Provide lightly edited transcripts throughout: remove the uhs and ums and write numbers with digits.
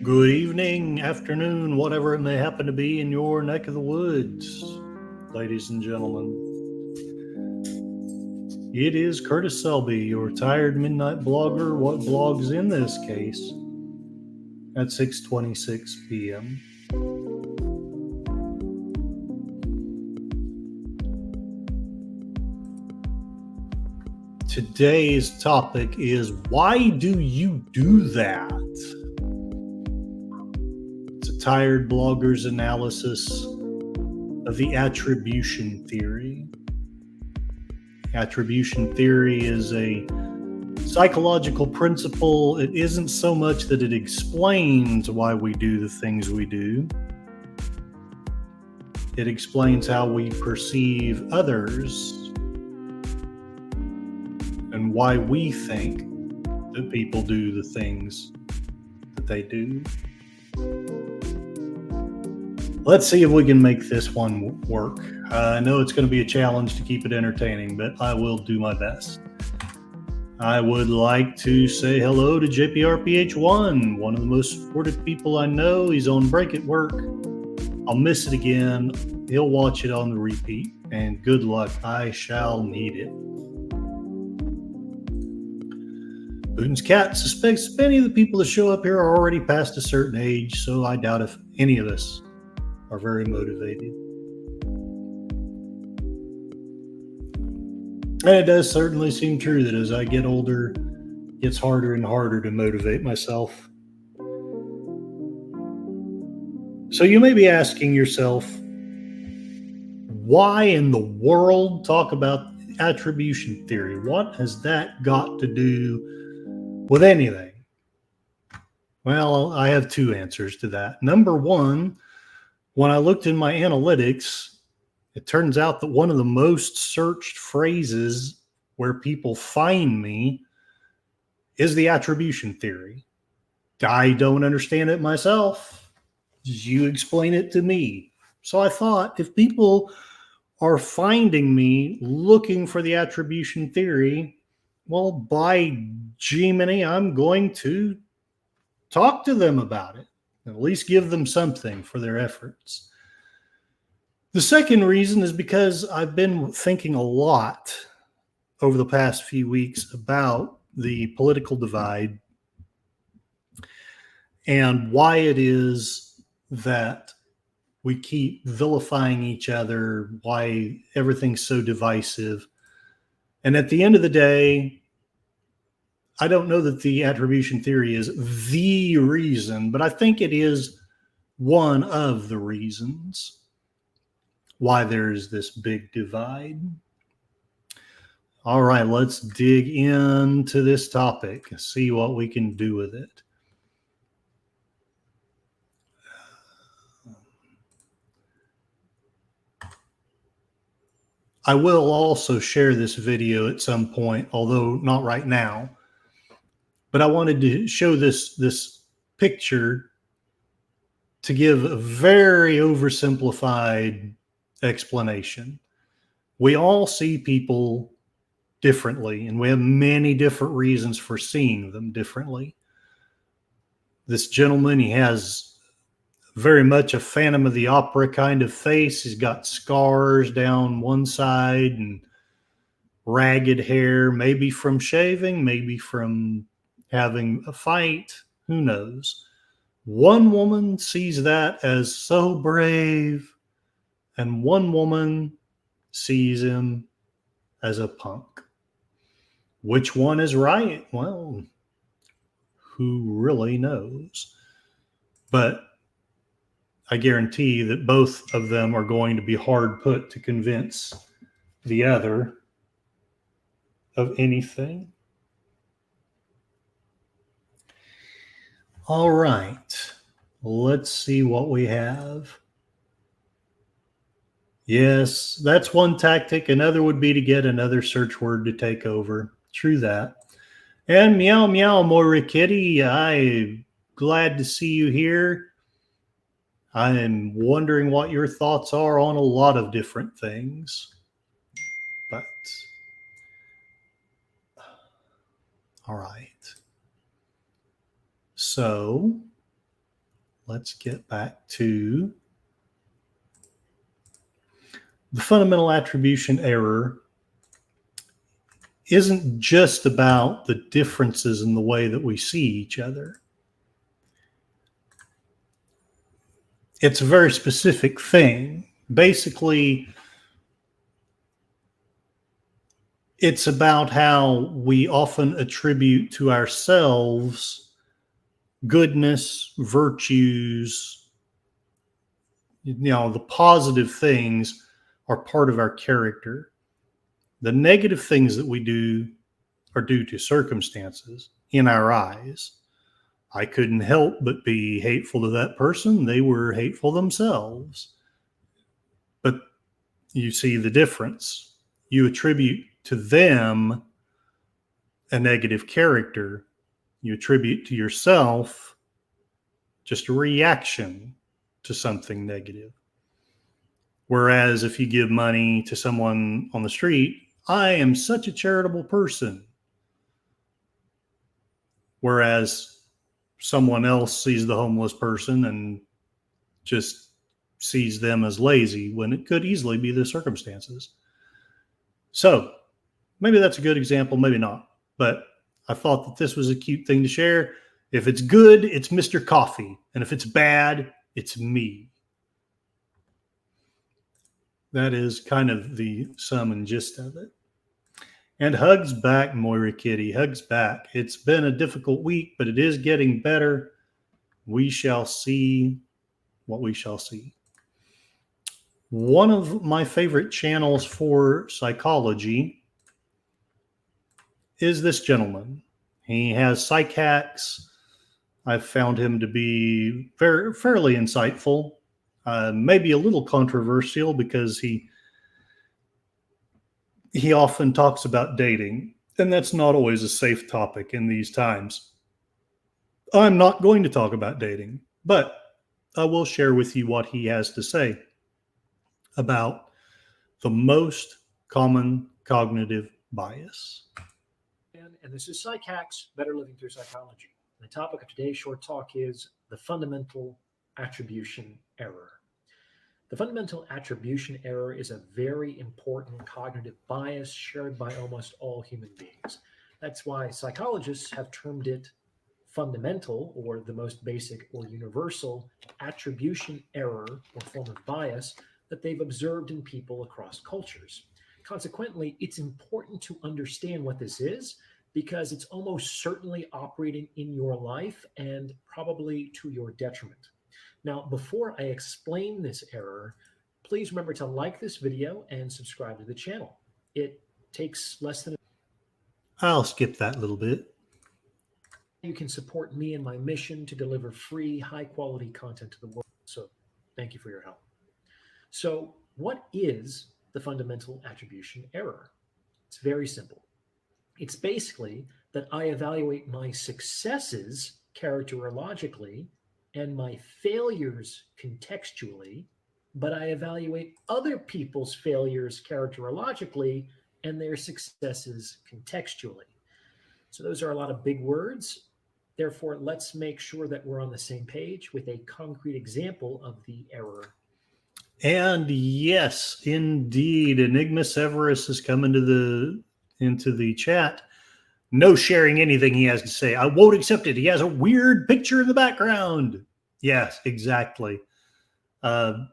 Good evening, afternoon, whatever it may happen to be in your neck of the woods, ladies and gentlemen. It is Curtis Selby, your tired midnight blogger. What blogs in this case at 6:26 p.m. Today's topic is, why do you do that? It's a tired blogger's analysis of the attribution theory. Attribution theory is a psychological principle. It isn't so much that it explains why we do the things we do. It explains how we perceive others and why we think that people do the things that they do. Let's see if we can make this one work. I know it's going to be a challenge to keep it entertaining, but I will do my best. I would like to say hello to JPRPH1, one of the most supportive people I know. He's on break at work. I'll miss it again. He'll watch it on the repeat, and good luck. I shall need it. Putin's cat suspects many of the people that show up here are already past a certain age, so I doubt if any of us are very motivated. And it does certainly seem true that as I get older, it gets harder and harder to motivate myself. So you may be asking yourself, why in the world talk about attribution theory? What has that got to do with anything? Well, I have two answers to that. Number one, when I looked in my analytics, it turns out that one of the most searched phrases where people find me is the attribution theory. I don't understand it myself. You explain it to me. So I thought, if people are finding me looking for the attribution theory, well, by Gemini, I'm going to talk to them about it, at least give them something for their efforts. The second reason is because I've been thinking a lot over the past few weeks about the political divide and why it is that we keep vilifying each other, why everything's so divisive. And at the end of the day, I don't know that the attribution theory is the reason, but I think it is one of the reasons why there's this big divide. All right, let's dig into this topic and see what we can do with it. I will also share this video at some point, although not right now. But I wanted to show this picture to give a very oversimplified explanation. We all see people differently, and we have many different reasons for seeing them differently. This gentleman, he has very much a Phantom of the Opera kind of face. He's got scars down one side and ragged hair, maybe from shaving, maybe from having a fight, who knows. One woman sees that as so brave, and one woman sees him as a punk. Which one is right? Well, who really knows? But I guarantee that both of them are going to be hard put to convince the other of anything. All right, let's see what we have. Yes, that's one tactic. Another would be to get another search word to take over. True that. And meow, meow, Moira Kitty, I'm glad to see you here. I am wondering what your thoughts are on a lot of different things. But, all right. So, let's get back to the fundamental attribution error. Isn't just about the differences in the way that we see each other. It's a very specific thing. Basically, it's about how we often attribute to ourselves goodness, virtues, the positive things are part of our character. The negative things that we do are due to circumstances in our eyes. I couldn't help but be hateful to that person. They were hateful themselves. But you see the difference. You attribute to them a negative character. You attribute to yourself just a reaction to something negative. Whereas if you give money to someone on the street, I am such a charitable person. Whereas someone else sees the homeless person and just sees them as lazy when it could easily be the circumstances. So maybe that's a good example, maybe not. But I thought that this was a cute thing to share. If it's good, it's Mr. Coffee. And if it's bad, it's me. That is kind of the sum and gist of it. And hugs back, Moira Kitty. Hugs back. It's been a difficult week, but it is getting better. We shall see what we shall see. One of my favorite channels for psychology is this gentleman. He has psych hacks. I've found him to be fairly insightful, maybe a little controversial because he often talks about dating, and that's not always a safe topic in these times. I'm not going to talk about dating, but I will share with you what he has to say about the most common cognitive bias. And this is Psych Hacks, Better Living Through Psychology. The topic of today's short talk is the fundamental attribution error. The fundamental attribution error is a very important cognitive bias shared by almost all human beings. That's why psychologists have termed it fundamental, or the most basic or universal attribution error or form of bias that they've observed in people across cultures. Consequently, it's important to understand what this is because it's almost certainly operating in your life and probably to your detriment. Now, before I explain this error, please remember to like this video and subscribe to the channel. It takes less than I'll skip that little bit. You can support me in my mission to deliver free, high-quality content to the world. So thank you for your help. So what is the fundamental attribution error? It's very simple. It's basically that I evaluate my successes characterologically and my failures contextually, but I evaluate other people's failures characterologically and their successes contextually. So those are a lot of big words. Therefore, let's make sure that we're on the same page with a concrete example of the error. And yes, indeed, Enigma Severus has come into the chat. No sharing anything he has to say. I won't accept it. He has a weird picture in the background. Yes, exactly. And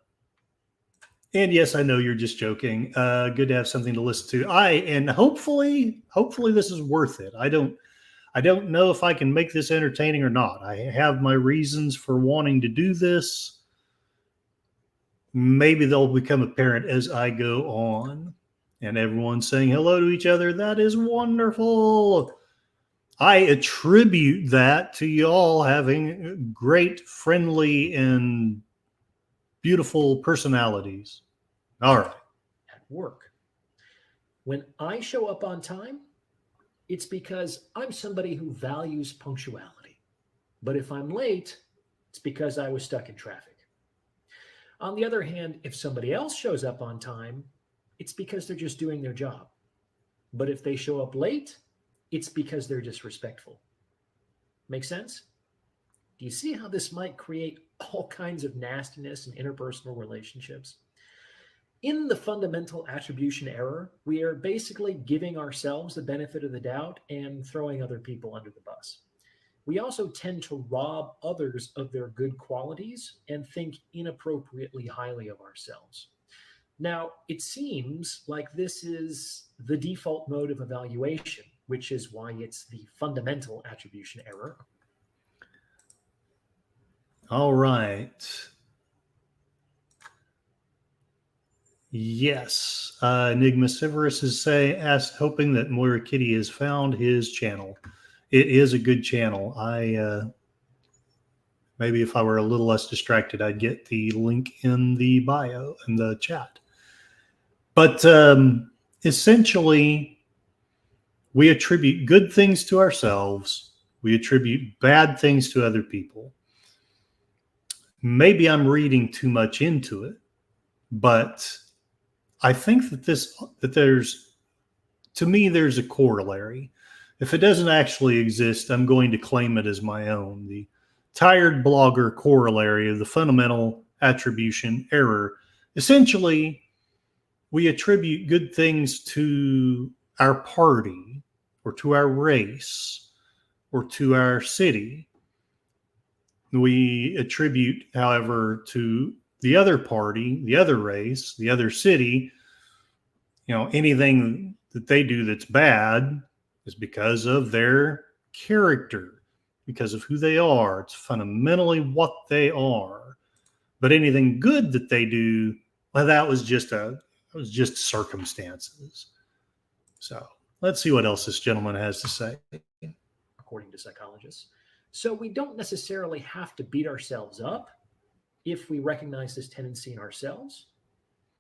yes, I know you're just joking. Good to have something to listen to. And hopefully this is worth it. I don't know if I can make this entertaining or not. I have my reasons for wanting to do this. Maybe they'll become apparent as I go on. And everyone's saying hello to each other. That is wonderful. I attribute that to y'all having great, friendly, and beautiful personalities. All right. At work. When I show up on time, it's because I'm somebody who values punctuality. But if I'm late, it's because I was stuck in traffic. On the other hand, if somebody else shows up on time, it's because they're just doing their job. But if they show up late, it's because they're disrespectful. Make sense? Do you see how this might create all kinds of nastiness in interpersonal relationships. In the fundamental attribution error, we are basically giving ourselves the benefit of the doubt and throwing other people under the bus. We also tend to rob others of their good qualities and think inappropriately highly of ourselves. Now, it seems like this is the default mode of evaluation, which is why it's the fundamental attribution error. All right. Yes. Enigma Severus is hoping that Moira Kitty has found his channel. It is a good channel. Maybe if I were a little less distracted, I'd get the link in the bio in the chat. But essentially, we attribute good things to ourselves. We attribute bad things to other people. Maybe I'm reading too much into it, but I think that there's a corollary. If it doesn't actually exist, I'm going to claim it as my own. The tired blogger corollary of the fundamental attribution error. Essentially, we attribute good things to our party or to our race or to our city. We attribute, however, to the other party, the other race, the other city, anything that they do that's bad is because of their character, because of who they are. It's fundamentally what they are. But anything good that they do, well, that was just circumstances. So let's see what else this gentleman has to say. According to psychologists. So we don't necessarily have to beat ourselves up if we recognize this tendency in ourselves,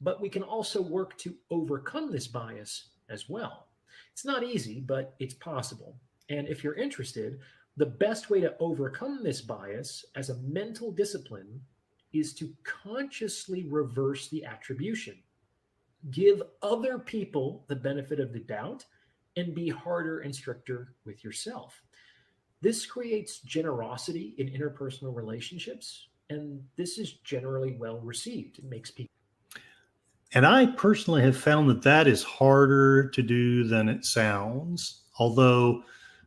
but we can also work to overcome this bias as well. It's not easy, but it's possible. And if you're interested, the best way to overcome this bias as a mental discipline is to consciously reverse the attribution. Give other people the benefit of the doubt and be harder and stricter with yourself. This creates generosity in interpersonal relationships, and this is generally well received. It makes people. And I personally have found that is harder to do than it sounds, although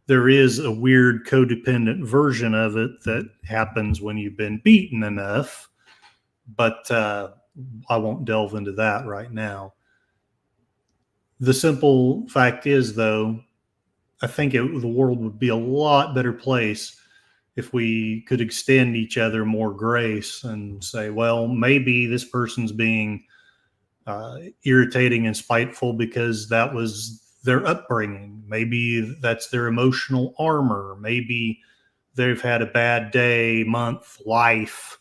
there is a weird codependent version of it that happens when you've been beaten enough. But I won't delve into that right now. The simple fact is, though, I think the world would be a lot better place if we could extend each other more grace and say, well, maybe this person's being irritating and spiteful because that was their upbringing. Maybe that's their emotional armor. Maybe they've had a bad day, month, life.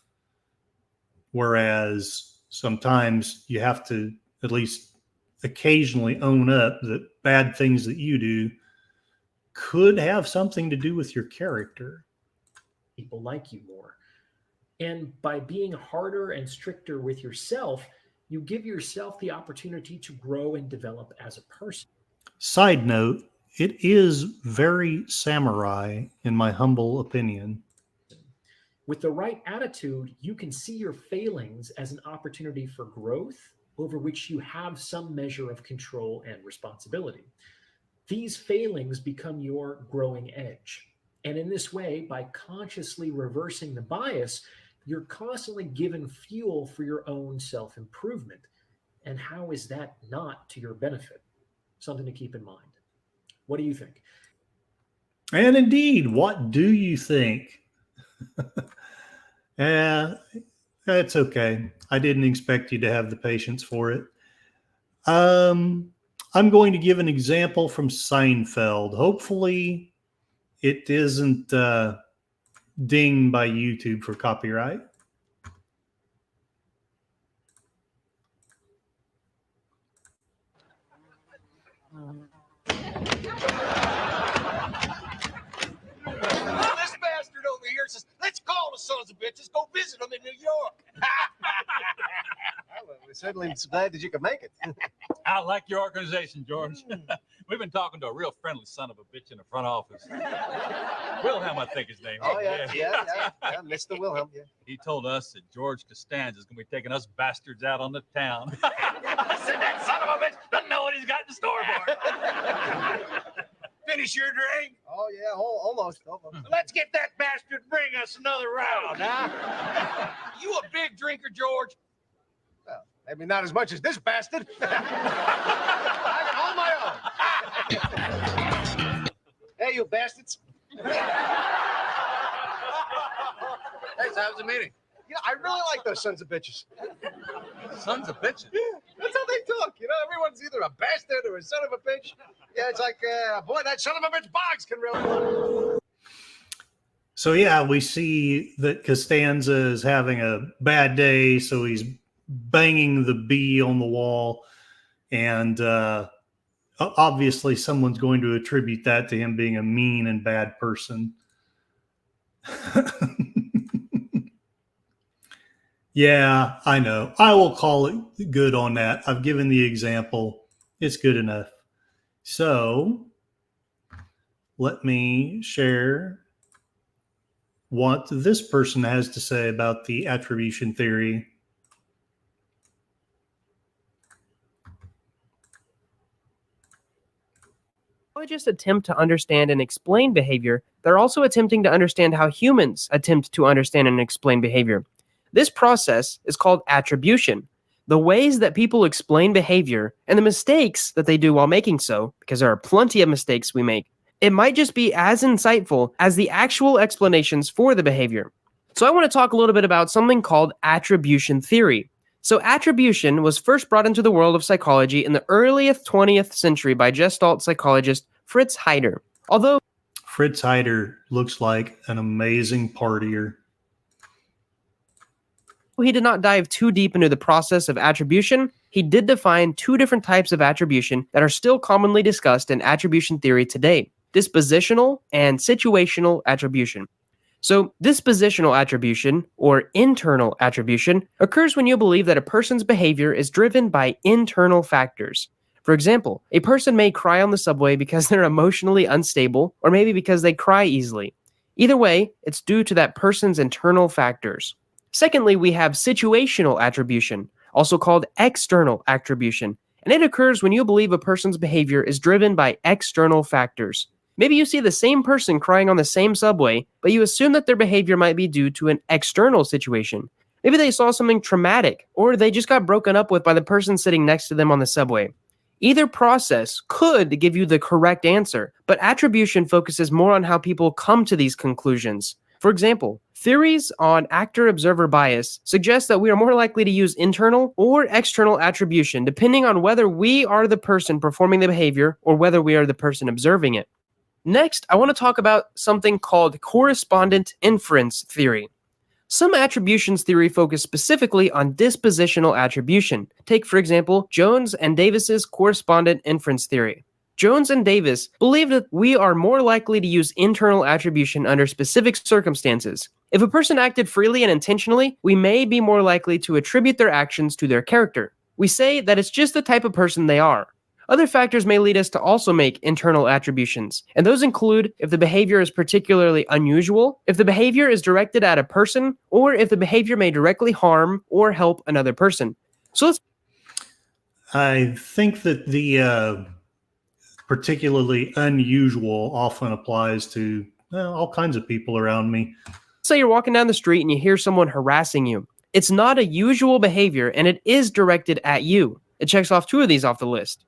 Whereas sometimes you have to at least occasionally own up that bad things that you do could have something to do with your character. People like you more. And by being harder and stricter with yourself, you give yourself the opportunity to grow and develop as a person. Side note, it is very samurai, in my humble opinion. With the right attitude, you can see your failings as an opportunity for growth over which you have some measure of control and responsibility. These failings become your growing edge. And in this way, by consciously reversing the bias, you're constantly given fuel for your own self-improvement. And how is that not to your benefit? Something to keep in mind. What do you think? And indeed, what do you think? That's okay. I didn't expect you to have the patience for it. I'm going to give an example from Seinfeld. Hopefully it isn't dinged by YouTube for copyright. This bastard over here says, let's call the sons of bitches, go visit them in New York. Well, we're certainly glad that you could make it. I like your organization, George. We've been talking to a real friendly son of a bitch in the front office. Wilhelm, I think his name. Oh, yeah, Mr. Wilhelm, yeah. He told us that George Costanza is going to be taking us bastards out on the town. I said that son of a bitch doesn't know what he's got in store for. Finish your drink? Oh, yeah, almost. Let's get that bastard and bring us another round, huh? You a big drinker, George? Well, maybe not as much as this bastard. I can hold my own. Hey, you bastards. Hey, so how was the meeting? Yeah, I really like those sons of bitches. Sons of bitches? Yeah, that's how they talk. You know, everyone's either a bastard or a son of a bitch. Yeah, it's like, boy, that son of a bitch Boggs can really. So yeah, we see that Costanza is having a bad day, so he's banging the bee on the wall, and obviously someone's going to attribute that to him being a mean and bad person. Yeah, I know. I will call it good on that. I've given the example. It's good enough. So let me share what this person has to say about the attribution theory. Psychologists attempt to understand and explain behavior. They're also attempting to understand how humans attempt to understand and explain behavior. This process is called attribution. The ways that people explain behavior and the mistakes that they do while making so, because there are plenty of mistakes we make, it might just be as insightful as the actual explanations for the behavior. So I want to talk a little bit about something called attribution theory. So attribution was first brought into the world of psychology in the earliest 20th century by Gestalt psychologist Fritz Heider. Although Fritz Heider looks like an amazing partier. he did not dive too deep into the process of attribution, he did define two different types of attribution that are still commonly discussed in attribution theory today: dispositional and situational attribution. So dispositional attribution, or internal attribution, occurs when you believe that a person's behavior is driven by internal factors. For example, a person may cry on the subway because they're emotionally unstable, or maybe because they cry easily. Either way, it's due to that person's internal factors. Secondly, we have situational attribution, also called external attribution, and it occurs when you believe a person's behavior is driven by external factors. Maybe you see the same person crying on the same subway, but you assume that their behavior might be due to an external situation. Maybe they saw something traumatic, or they just got broken up with by the person sitting next to them on the subway. Either process could give you the correct answer, but attribution focuses more on how people come to these conclusions. For example, theories on actor-observer bias suggest that we are more likely to use internal or external attribution depending on whether we are the person performing the behavior or whether we are the person observing it. Next, I want to talk about something called correspondent inference theory. Some attributions theory focus specifically on dispositional attribution. Take, for example, Jones and Davis's correspondent inference theory. Jones and Davis believe that we are more likely to use internal attribution under specific circumstances. If a person acted freely and intentionally, we may be more likely to attribute their actions to their character. We say that it's just the type of person they are. Other factors may lead us to also make internal attributions, and those include if the behavior is particularly unusual, if the behavior is directed at a person, or if the behavior may directly harm or help another person. So I think that the particularly unusual often applies to all kinds of people around me. Say you're walking down the street and you hear someone harassing you. It's not a usual behavior, and it is directed at you. It checks off two of these off the list.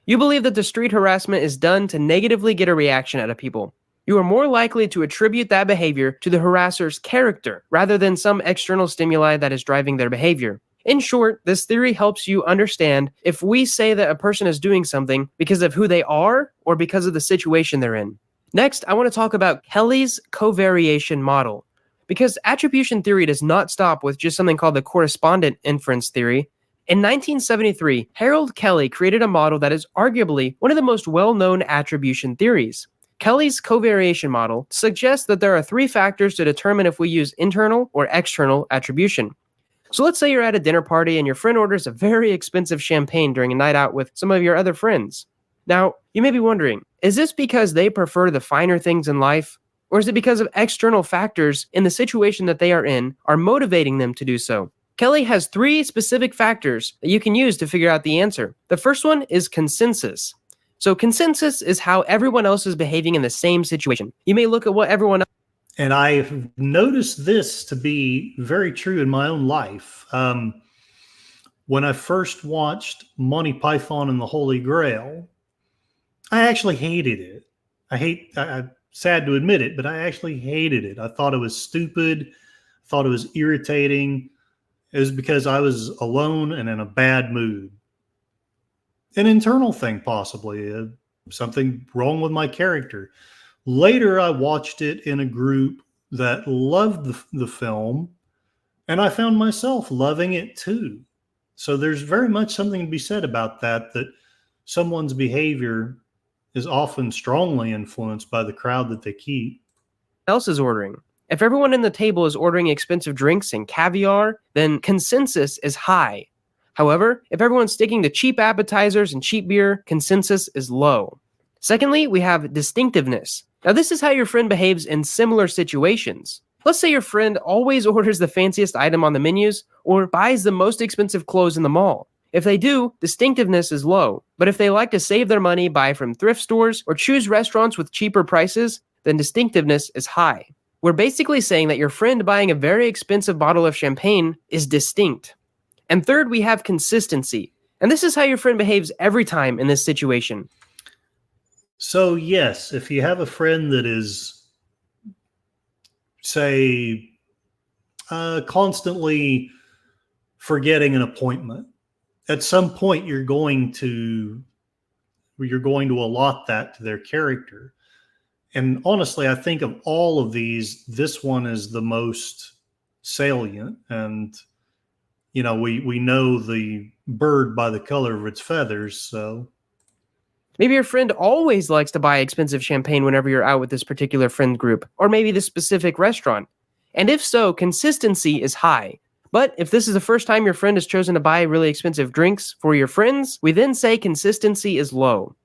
You believe that the street harassment is done to negatively get a reaction out of people. You are more likely to attribute that behavior to the harasser's character rather than some external stimuli that is driving their behavior. In short, this theory helps you understand if we say that a person is doing something because of who they are or because of the situation they're in. Next, I want to talk about Kelly's covariation model. Because attribution theory does not stop with just something called the correspondent inference theory. In 1973, Harold Kelly created a model that is arguably one of the most well-known attribution theories. Kelly's covariation model suggests that there are three factors to determine if we use internal or external attribution. So let's say you're at a dinner party and your friend orders a very expensive champagne during a night out with some of your other friends. Now, you may be wondering, is this because they prefer the finer things in life? Or is it because of external factors in the situation that they are in are motivating them to do so? Kelly has 3 specific factors that you can use to figure out the answer. The first one is consensus. So consensus is how everyone else is behaving in the same situation. You may look at what everyone else. And I've noticed this to be very true in my own life. When I first watched Monty Python and the Holy Grail, I actually hated it. I'm sad to admit it, but I actually hated it. I thought it was stupid. Thought it was irritating. It was because I was alone and in a bad mood. An internal thing, possibly. Something wrong with my character. Later, I watched it in a group that loved the film, and I found myself loving it too. So there's very much something to be said about that someone's behavior is often strongly influenced by the crowd that they keep. Else is ordering. If everyone in the table is ordering expensive drinks and caviar, then consensus is high. However, if everyone's sticking to cheap appetizers and cheap beer, consensus is low. Secondly, we have distinctiveness. Now, this is how your friend behaves in similar situations. Let's say your friend always orders the fanciest item on the menus or buys the most expensive clothes in the mall. If they do, distinctiveness is low. But if they like to save their money, buy from thrift stores, or choose restaurants with cheaper prices, then distinctiveness is high. We're basically saying that your friend buying a very expensive bottle of champagne is distinct. And third, we have consistency. And this is how your friend behaves every time in this situation. So yes, if you have a friend that is, say, constantly forgetting an appointment, at some point you're going to allot that to their character. And honestly, I think of all of these, this one is the most salient. And we know the bird by the color of its feathers, so. Maybe your friend always likes to buy expensive champagne whenever you're out with this particular friend group, or maybe this specific restaurant. And if so, consistency is high. But if this is the first time your friend has chosen to buy really expensive drinks for your friends, we then say consistency is low.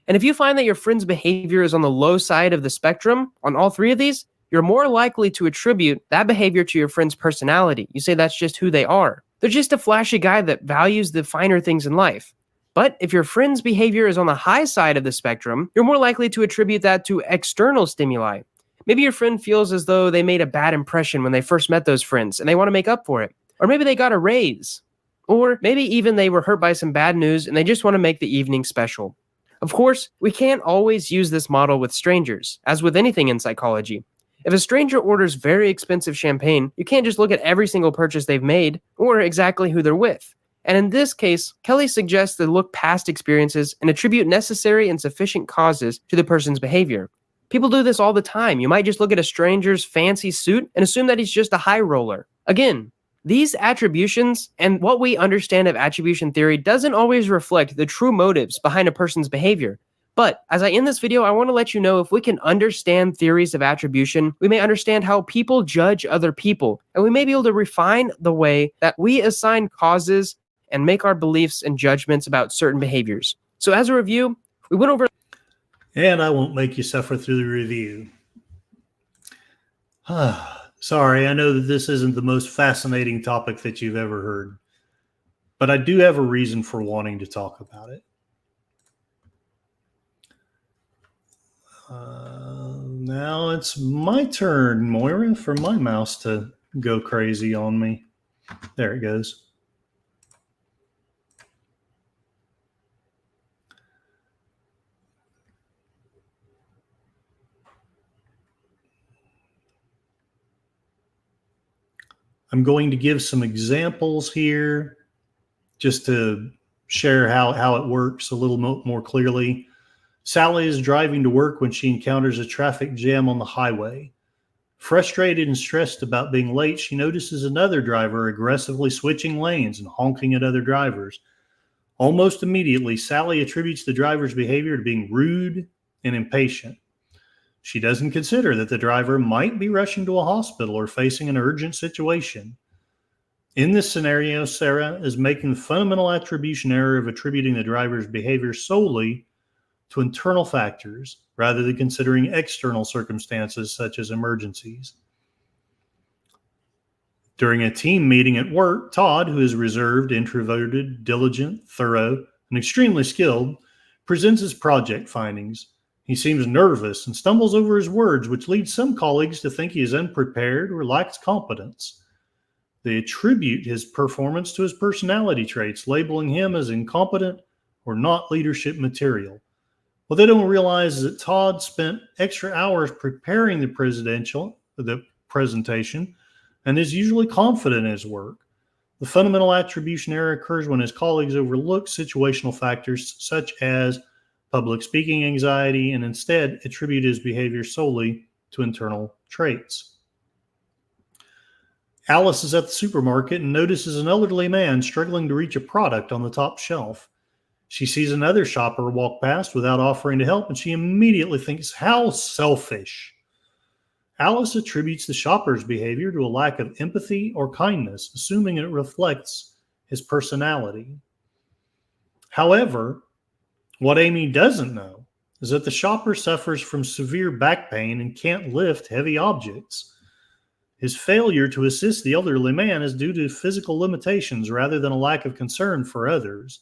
And if you find that your friend's behavior is on the low side of the spectrum on all 3 of these, you're more likely to attribute that behavior to your friend's personality. You say that's just who they are. They're just a flashy guy that values the finer things in life. But if your friend's behavior is on the high side of the spectrum, you're more likely to attribute that to external stimuli. Maybe your friend feels as though they made a bad impression when they first met those friends and they want to make up for it. Or maybe they got a raise. Or maybe even they were hurt by some bad news and they just want to make the evening special. Of course, we can't always use this model with strangers, as with anything in psychology. If a stranger orders very expensive champagne, you can't just look at every single purchase they've made or exactly who they're with. And in this case, Kelly suggests to look past experiences and attribute necessary and sufficient causes to the person's behavior. People do this all the time. You might just look at a stranger's fancy suit and assume that he's just a high roller. Again, these attributions and what we understand of attribution theory doesn't always reflect the true motives behind a person's behavior. But as I end this video, I want to let you know if we can understand theories of attribution, we may understand how people judge other people, and we may be able to refine the way that we assign causes and make our beliefs and judgments about certain behaviors. So as a review, we went over. And I won't make you suffer through the review. Sorry, I know that this isn't the most fascinating topic that you've ever heard, but I do have a reason for wanting to talk about it. Now it's my turn, Moira, for my mouse to go crazy on me. There it goes. I'm going to give some examples here just to share how it works a little more clearly. Sally is driving to work when she encounters a traffic jam on the highway. Frustrated and stressed about being late, she notices another driver aggressively switching lanes and honking at other drivers. Almost immediately, Sally attributes the driver's behavior to being rude and impatient. She doesn't consider that the driver might be rushing to a hospital or facing an urgent situation. In this scenario, Sarah is making the fundamental attribution error of attributing the driver's behavior solely to internal factors rather than considering external circumstances such as emergencies. During a team meeting at work, Todd, who is reserved, introverted, diligent, thorough, and extremely skilled, presents his project findings. He seems nervous and stumbles over his words, which leads some colleagues to think he is unprepared or lacks competence. They attribute his performance to his personality traits, labeling him as incompetent or not leadership material. What they don't realize is that Todd spent extra hours preparing the presentation and is usually confident in his work. The fundamental attribution error occurs when his colleagues overlook situational factors such as public speaking anxiety and instead attribute his behavior solely to internal traits. Alice is at the supermarket and notices an elderly man struggling to reach a product on the top shelf. She sees another shopper walk past without offering to help, and she immediately thinks, how selfish. Alice attributes the shopper's behavior to a lack of empathy or kindness, assuming it reflects his personality. However, what Amy doesn't know is that the shopper suffers from severe back pain and can't lift heavy objects. His failure to assist the elderly man is due to physical limitations rather than a lack of concern for others.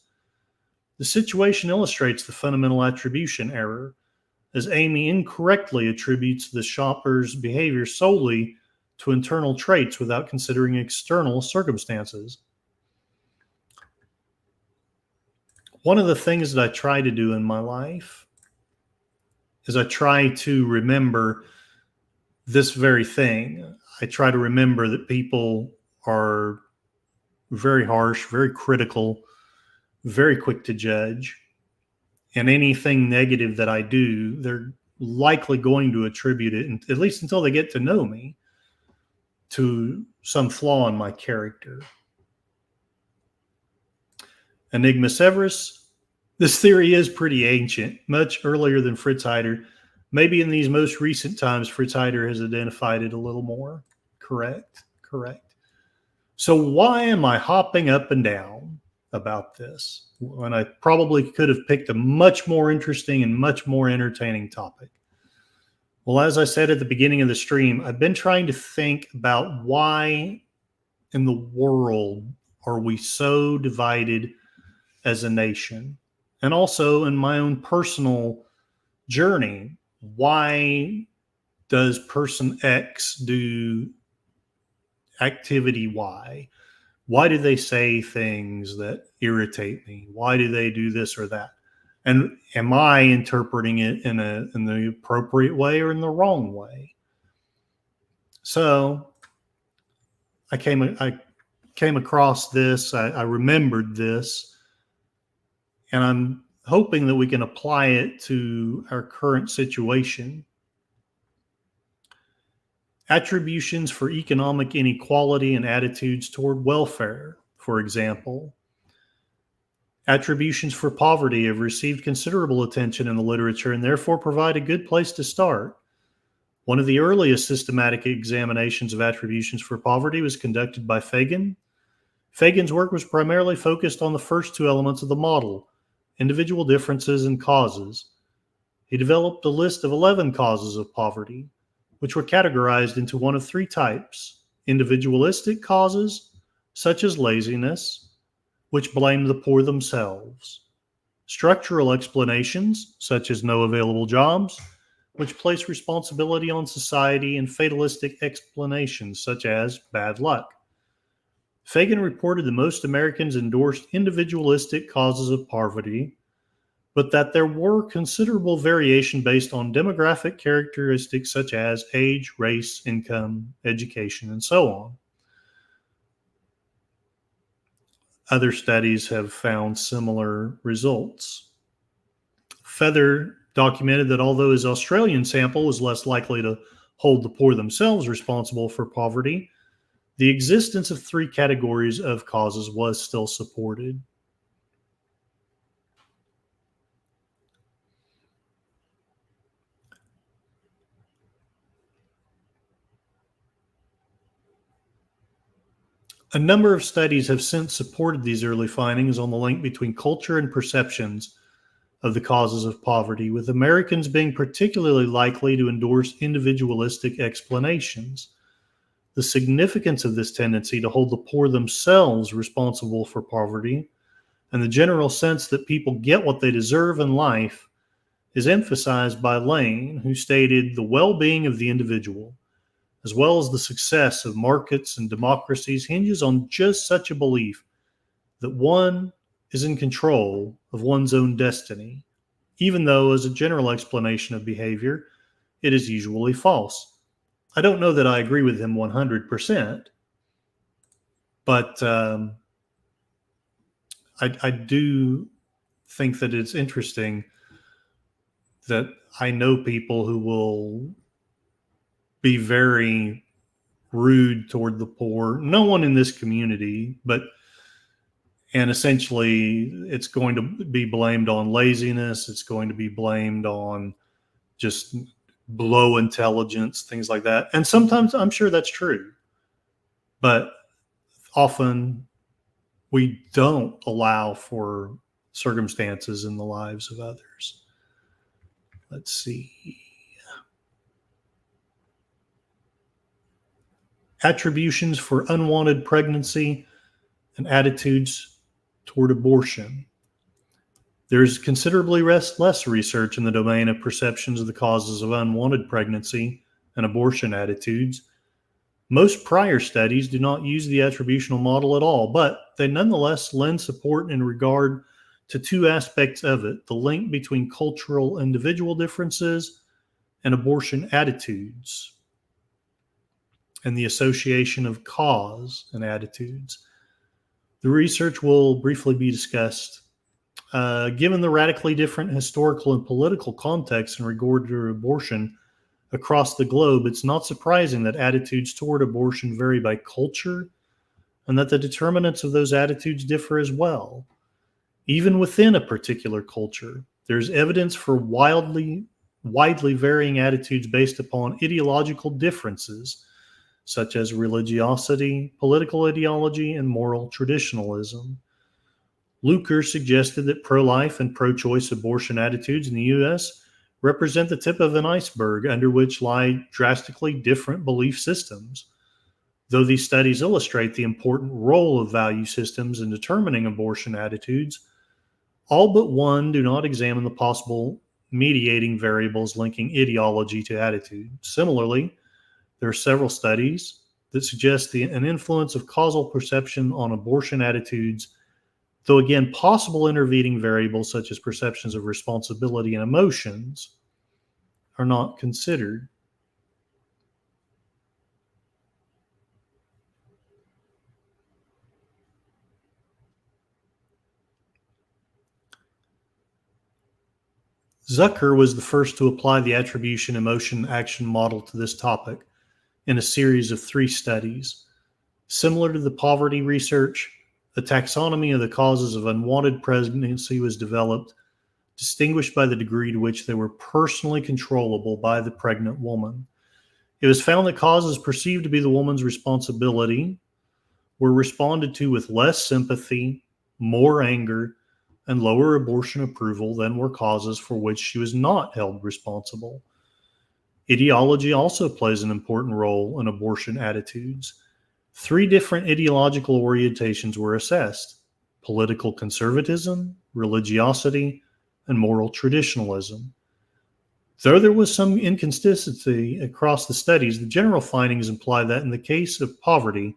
The situation illustrates the fundamental attribution error, as Amy incorrectly attributes the shopper's behavior solely to internal traits without considering external circumstances. One of the things that I try to do in my life is I try to remember this very thing. I try to remember that people are very harsh, very critical, very quick to judge. And anything negative that I do, they're likely going to attribute it, at least until they get to know me, to some flaw in my character. Enigma Severus. This theory is pretty ancient, much earlier than Fritz Heider. Maybe in these most recent times, Fritz Heider has identified it a little more. Correct. So why am I hopping up and down about this when I probably could have picked a much more interesting and much more entertaining topic? Well, as I said at the beginning of the stream, I've been trying to think about why in the world are we so divided as a nation? And also in my own personal journey, why does person X do activity Y? Why do they say things that irritate me? Why do they do this or that? And am I interpreting it in the appropriate way or in the wrong way? So I came across this. I remembered this, and I'm hoping that we can apply it to our current situation. Attributions for economic inequality and attitudes toward welfare, for example. Attributions for poverty have received considerable attention in the literature and therefore provide a good place to start. One of the earliest systematic examinations of attributions for poverty was conducted by Fagan. Fagan's work was primarily focused on the first two elements of the model, individual differences and causes. He developed a list of 11 causes of poverty, which were categorized into one of three types: individualistic causes, such as laziness, which blame the poor themselves; structural explanations, such as no available jobs, which place responsibility on society; and fatalistic explanations, such as bad luck. Fagan reported that most Americans endorsed individualistic causes of poverty, but that there were considerable variation based on demographic characteristics such as age, race, income, education, and so on. Other studies have found similar results. Feather documented that although his Australian sample was less likely to hold the poor themselves responsible for poverty, the existence of three categories of causes was still supported. A number of studies have since supported these early findings on the link between culture and perceptions of the causes of poverty, with Americans being particularly likely to endorse individualistic explanations. The significance of this tendency to hold the poor themselves responsible for poverty and the general sense that people get what they deserve in life is emphasized by Lane, who stated the well-being of the individual, as well as the success of markets and democracies, hinges on just such a belief that one is in control of one's own destiny, even though, as a general explanation of behavior, it is usually false. I don't know that I agree with him 100%, but I do think that it's interesting that I know people who will be very rude toward the poor. No one in this community, and essentially it's going to be blamed on laziness. It's going to be blamed on just low intelligence, things like that. And sometimes I'm sure that's true, but often we don't allow for circumstances in the lives of others. Let's see. Attributions for unwanted pregnancy and attitudes toward abortion. There's considerably less research in the domain of perceptions of the causes of unwanted pregnancy and abortion attitudes. Most prior studies do not use the attributional model at all, but they nonetheless lend support in regard to two aspects of it: the link between cultural individual differences and abortion attitudes, and the association of cause and attitudes. The research will briefly be discussed. Given the radically different historical and political context in regard to abortion across the globe, it's not surprising that attitudes toward abortion vary by culture and that the determinants of those attitudes differ as well. Even within a particular culture, there's evidence for widely varying attitudes based upon ideological differences, such as religiosity, political ideology, and moral traditionalism. Luker suggested that pro-life and pro-choice abortion attitudes in the U.S. represent the tip of an iceberg under which lie drastically different belief systems. Though these studies illustrate the important role of value systems in determining abortion attitudes, all but one do not examine the possible mediating variables linking ideology to attitude. Similarly, there are several studies that suggest an influence of causal perception on abortion attitudes, though again, possible intervening variables such as perceptions of responsibility and emotions are not considered. Zucker was the first to apply the attribution emotion action model to this topic in a series of 3 studies. Similar to the poverty research, a taxonomy of the causes of unwanted pregnancy was developed, distinguished by the degree to which they were personally controllable by the pregnant woman. It was found that causes perceived to be the woman's responsibility were responded to with less sympathy, more anger, and lower abortion approval than were causes for which she was not held responsible. Ideology also plays an important role in abortion attitudes. 3 different ideological orientations were assessed: political conservatism, religiosity, and moral traditionalism. Though there was some inconsistency across the studies, the general findings imply that in the case of poverty,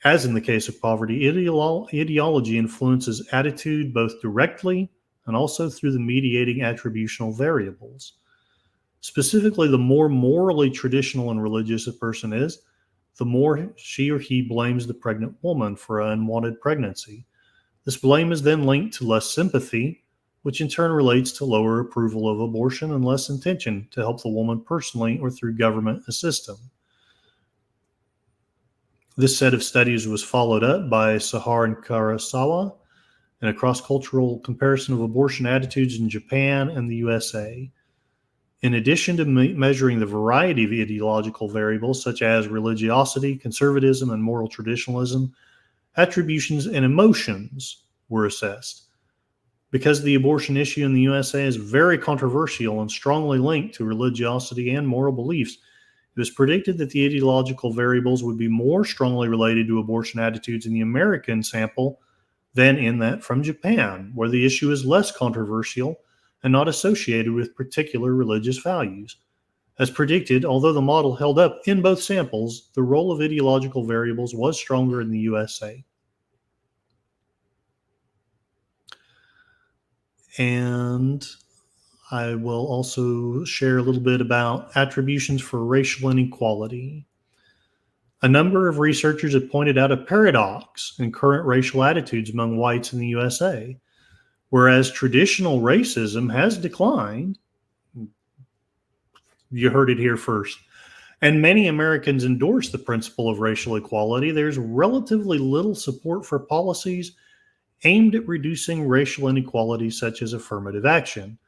ideology influences attitude both directly and also through the mediating attributional variables. Specifically, the more morally traditional and religious a person is, the more she or he blames the pregnant woman for an unwanted pregnancy. This blame is then linked to less sympathy, which in turn relates to lower approval of abortion and less intention to help the woman personally or through government assistance. This set of studies was followed up by Sahar and Karasawa in a cross-cultural comparison of abortion attitudes in Japan and the USA. In addition to measuring the variety of ideological variables such as religiosity, conservatism, and moral traditionalism, attributions and emotions were assessed. Because the abortion issue in the USA is very controversial and strongly linked to religiosity and moral beliefs, it was predicted that the ideological variables would be more strongly related to abortion attitudes in the American sample than in that from Japan, where the issue is less controversial and not associated with particular religious values. As predicted, although the model held up in both samples, the role of ideological variables was stronger in the USA. And I will also share a little bit about attributions for racial inequality. A number of researchers have pointed out a paradox in current racial attitudes among whites in the USA. Whereas traditional racism has declined, you heard it here first, and many Americans endorse the principle of racial equality, there's relatively little support for policies aimed at reducing racial inequalities such as affirmative action.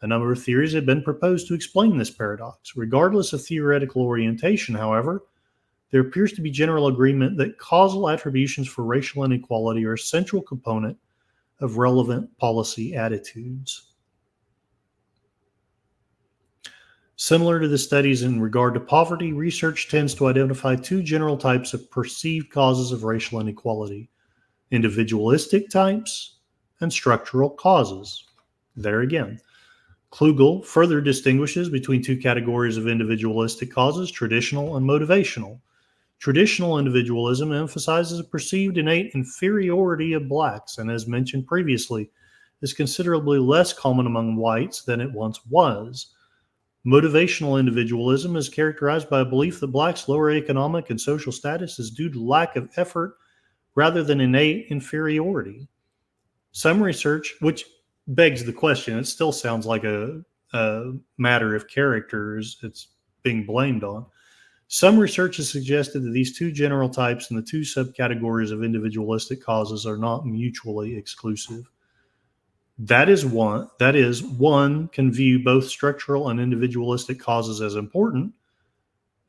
A number of theories have been proposed to explain this paradox. Regardless of theoretical orientation, however, there appears to be general agreement that causal attributions for racial inequality are a central component of relevant policy attitudes. Similar to the studies in regard to poverty, research tends to identify two general types of perceived causes of racial inequality: individualistic types and structural causes. There again, Klugel further distinguishes between two categories of individualistic causes: traditional and motivational. Traditional individualism emphasizes a perceived innate inferiority of blacks, and as mentioned previously, is considerably less common among whites than it once was. Motivational individualism is characterized by a belief that blacks' lower economic and social status is due to lack of effort rather than innate inferiority. Some research, which begs the question, it still sounds like a matter of characters it's being blamed on. Some research has suggested that these two general types and the two subcategories of individualistic causes are not mutually exclusive. That is, one can view both structural and individualistic causes as important,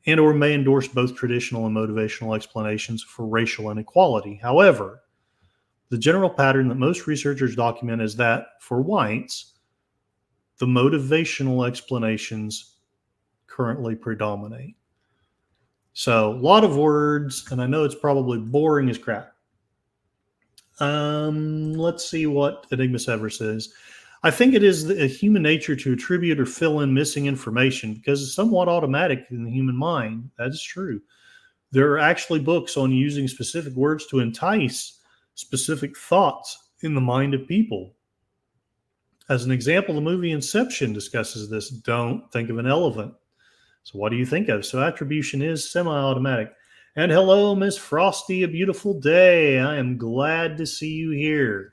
and or may endorse both traditional and motivational explanations for racial inequality. However, the general pattern that most researchers document is that, for whites, the motivational explanations currently predominate. So, a lot of words, and I know it's probably boring as crap. Let's see what Enigma Sever says. I think it is a human nature to attribute or fill in missing information because it's somewhat automatic in the human mind. That is true. There are actually books on using specific words to entice specific thoughts in the mind of people. As an example, the movie Inception discusses this. Don't think of an elephant. So what do you think of? So attribution is semi-automatic. And hello, Miss Frosty, a beautiful day. I am glad to see you here.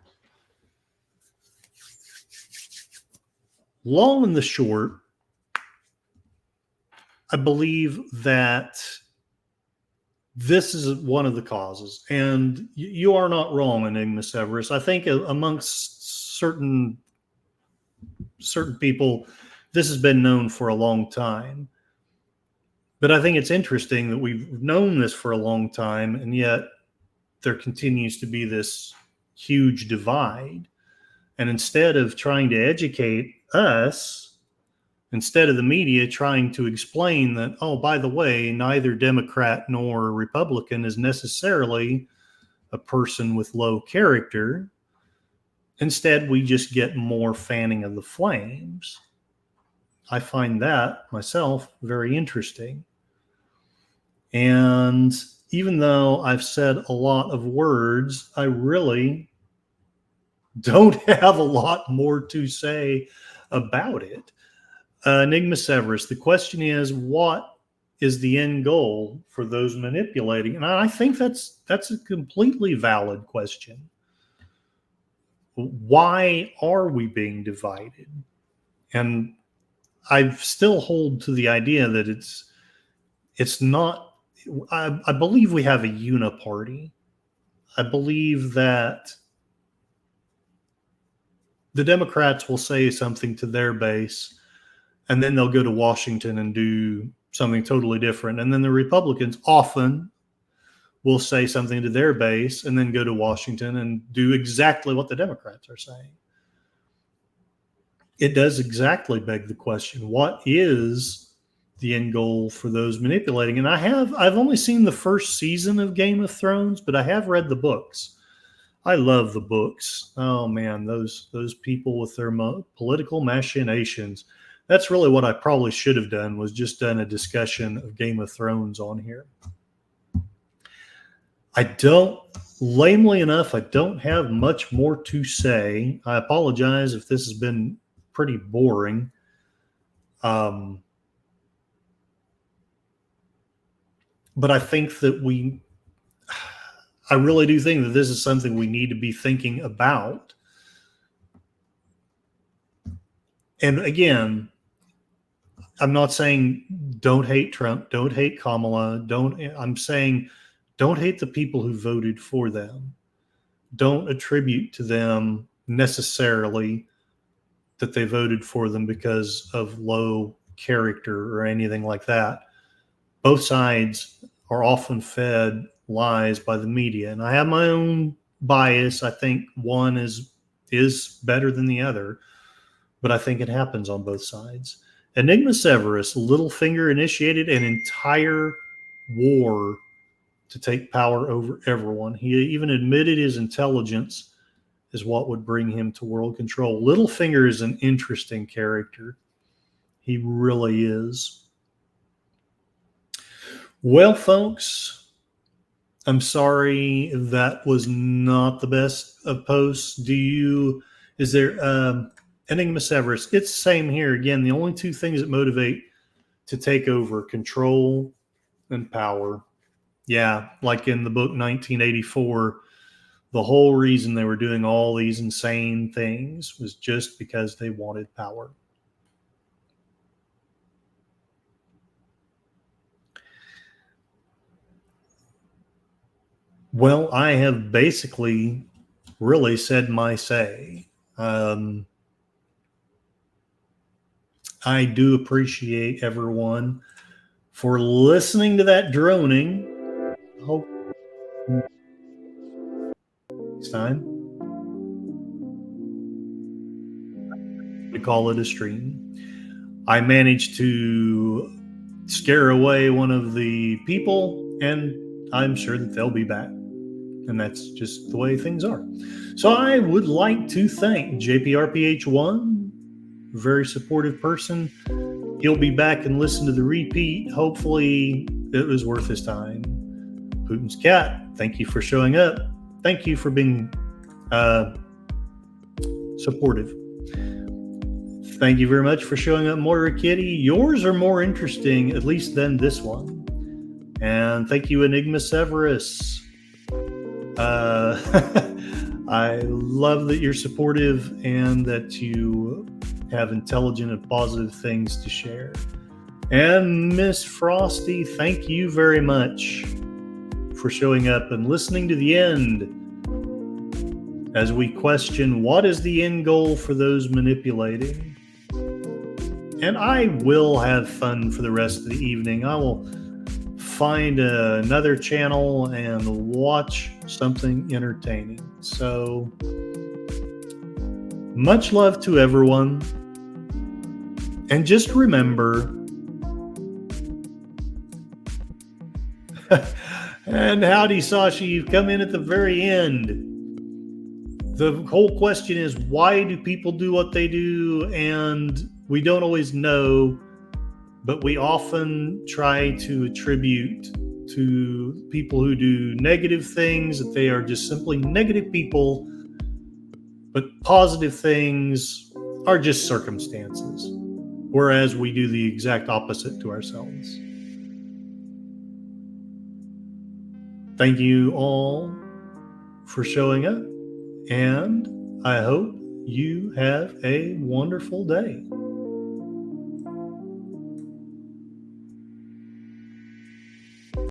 Long and the short, I believe that this is one of the causes. And you are not wrong, Enigma Severus. I think amongst certain people, this has been known for a long time. But I think it's interesting that we've known this for a long time, and yet there continues to be this huge divide. And instead of trying to educate us, instead of the media trying to explain that, oh, by the way, neither Democrat nor Republican is necessarily a person with low character, instead we just get more fanning of the flames. I find that myself very interesting. And even though I've said a lot of words, I really don't have a lot more to say about it. Enigma Severus, the question is, what is the end goal for those manipulating? And I think that's a completely valid question. Why are we being divided? And I still hold to the idea that it's not. I believe we have a uniparty. I believe that the Democrats will say something to their base, and then they'll go to Washington and do something totally different. And then the Republicans often will say something to their base and then go to Washington and do exactly what the Democrats are saying. It does exactly beg the question, what is the end goal for those manipulating? And I've only seen the first season of Game of Thrones, but I have read the books. I love the books. Oh man, those people with their political machinations. That's really what I probably should have done, was just done a discussion of Game of Thrones on here. Lamely enough, I don't have much more to say. I apologize if this has been pretty boring. But I think that I really do think that this is something we need to be thinking about. And again, I'm not saying don't hate Trump, don't hate Kamala, I'm saying don't hate the people who voted for them. Don't attribute to them necessarily that they voted for them because of low character or anything like that. Both sides are often fed lies by the media, and I have my own bias. I think one is better than the other, but I think it happens on both sides. Enigma Severus, Littlefinger, initiated an entire war to take power over everyone. He even admitted his intelligence is what would bring him to world control. Littlefinger is an interesting character. He really is. Well, folks, I'm sorry that was not the best of posts. Is there Enigma Severus? It's the same here. Again, the only two things that motivate to take over: control and power. Yeah, like in the book 1984, the whole reason they were doing all these insane things was just because they wanted power. Well, I have basically really said my say. I do appreciate everyone for listening to that droning. Hope next time we call it a stream. I managed to scare away one of the people, and I'm sure that they'll be back. And that's just the way things are. So I would like to thank JPRPH1, very supportive person. He'll be back and listen to the repeat. Hopefully it was worth his time. Putin's cat, thank you for showing up. Thank you for being supportive. Thank you very much for showing up, Moira Kitty. Yours are more interesting, at least than this one. And thank you, Enigma Severus. I love that you're supportive and that you have intelligent and positive things to share. And Miss Frosty, thank you very much for showing up and listening to the end as we question what is the end goal for those manipulating. And I will have fun for the rest of the evening. I will find another channel and watch something entertaining. So much love to everyone. And just remember, and howdy Sashi, you've come in at the very end. The whole question is, why do people do what they do? And we don't always know, but we often try to attribute to people who do negative things that they are just simply negative people, but positive things are just circumstances, whereas we do the exact opposite to ourselves. Thank you all for showing up, and I hope you have a wonderful day.